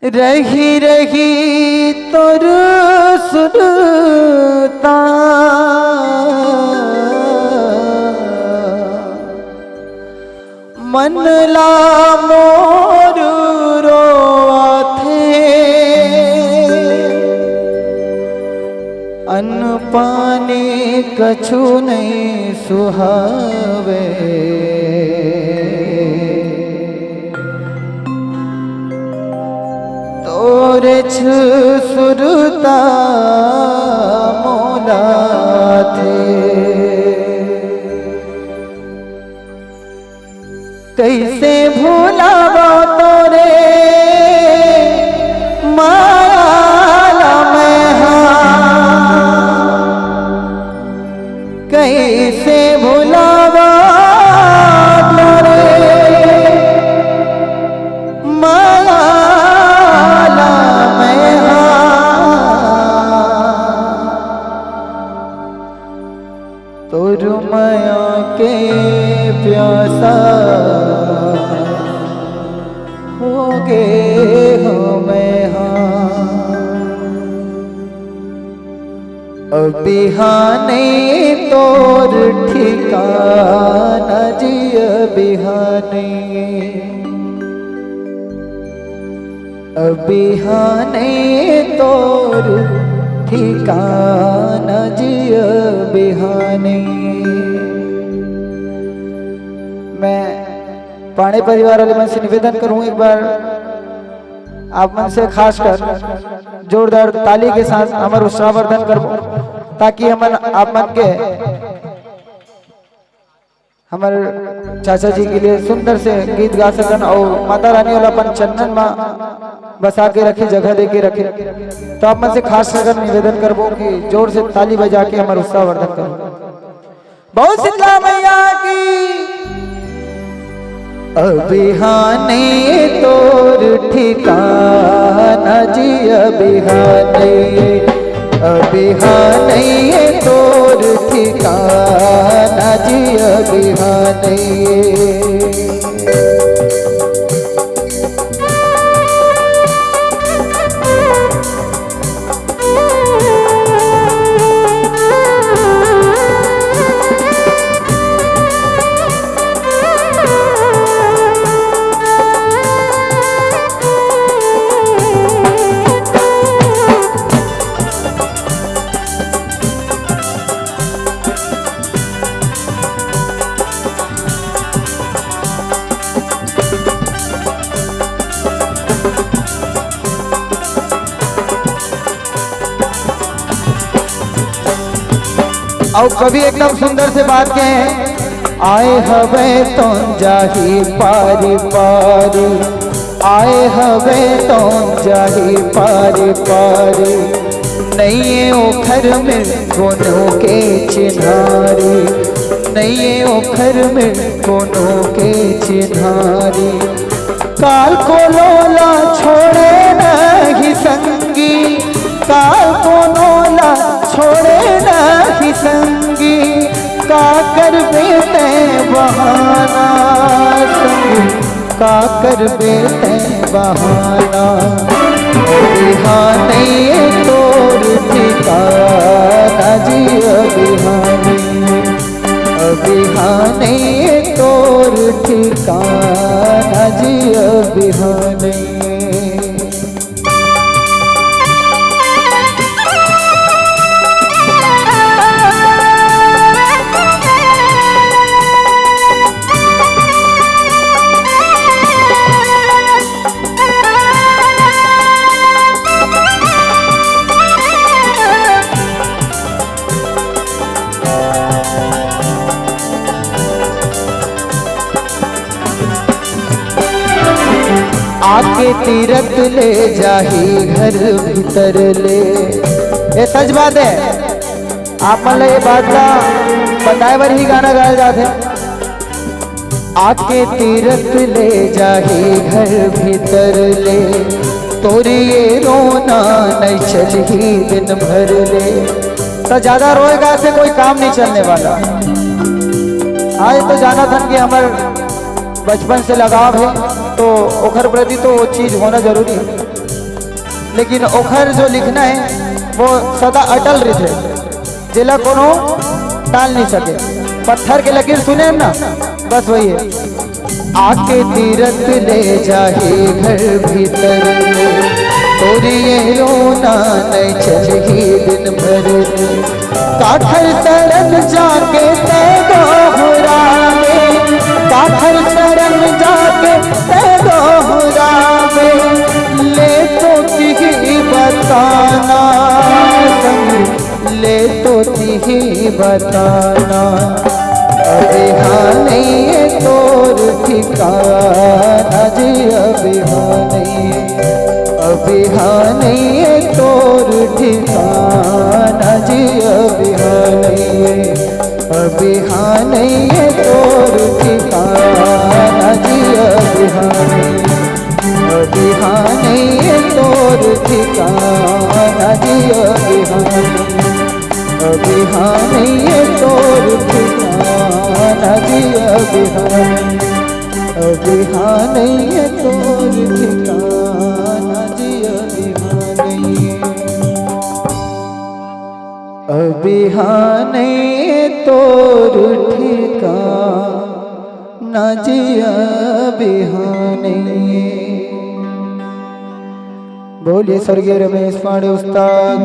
रही रही तोर सुरता मन ला मोर रोआथे अन्न पानी कछु नहीं सुहावे तोरे सुरता मोला थे कैसे भूलावा तोरे माया में कैसे भूलावा तोरे माया में तोर माया के प्यासा हो गे हमें बिहाने तोर ठिकाना जिय बिहाने बिहाने तोर ठिकाना जिय बिहाने। मैं पाणे परिवार वाले मन से निवेदन करूं, एक बार आप मन से खास कर जोरदार ताली के साथ हमार उत्साहवर्धन करो, ताकि हम आप मन के हमारे चाचा जी के लिए सुंदर से गीत गा सकन और माता रानी वाला अपन चंदन माँ बसा के रखे, जगह दे के रखे। तो आप मन से खास कर निवेदन करबो कि जोर से ताली बजा के हमारा उत्साहवर्धन करो। बहुत शीतला मैया की अबिहाने तोर ठिकाना जी अबिहाने अबिहाने तोर ठिकाना जी अबिहाने। और कभी एकदम सुंदर से बात कहें, आए हवे तो जाही पारी पारी आए हवे तो जाही पारी पारी नहीं ओखर में कोनो के चिन्हारी नहीं ओखर में कोनो के चिन्हारी काल को लोला छोड़े नहीं संगी काल को लोला छोड़े नहीं संगी का कर बेते बहाना संगी का कर बेते बहाना बिहाने तोर ठिकाना जी अबिहाने अबिहाने तोर ठिकाना जी अबिहाने। आके तीरथ ले जाही घर भीतर ले, ये सच बात है। आप मान लो ये बात का बताए बार ही गाना गाया जाते। आके तीरथ ले जाही घर भीतर ले तोरी ये रोना नहीं चली दिन भर ले। तो ज्यादा रोएगा से कोई काम नहीं चलने वाला। आज तो जाना था कि हमारे बचपन से लगाव है तो ओखर प्रति तो वो चीज होना जरूरी है। लेकिन ओखर जो लिखना है वो सदा अटल रहे, जिला कोनो टाल नहीं सके। पत्थर के लकीर सुने ना, बस वही है। आके तीरथ ले जाए घर भीतर, तोरी ये रोना नहीं चलही दिन भर। काठर शरण जाके ते दोहरावे, काठर शरण जाके ते दोहरावे। ले तो तिही बताना ले तो तिही बताना, अभी हाँ नहीं है तोर ठिकाना जी, अभी हाँ नहीं है, अभी हाँ नहीं है तोर ठिकाना जी, अभी हाँ नहीं है, अभी हाँ नहीं है तोर ठिकाना जी, अभी हाँ नहीं, अभी हाँ नहीं है तोर ठिकाना जी, अभी हाँ नहीं, अभी हाँ नहीं है तोर ठिकाना जी, अभी हाँ नहीं, अभी हाँ नहीं है तोर ठिकाना जी, अभी हाँ नहीं है, अभी हाँ नहीं है तोर ठिकाना जी, अभी हाँ नहीं है। बोलिए स्वर्गीय रमेश पांडे उस्ताद।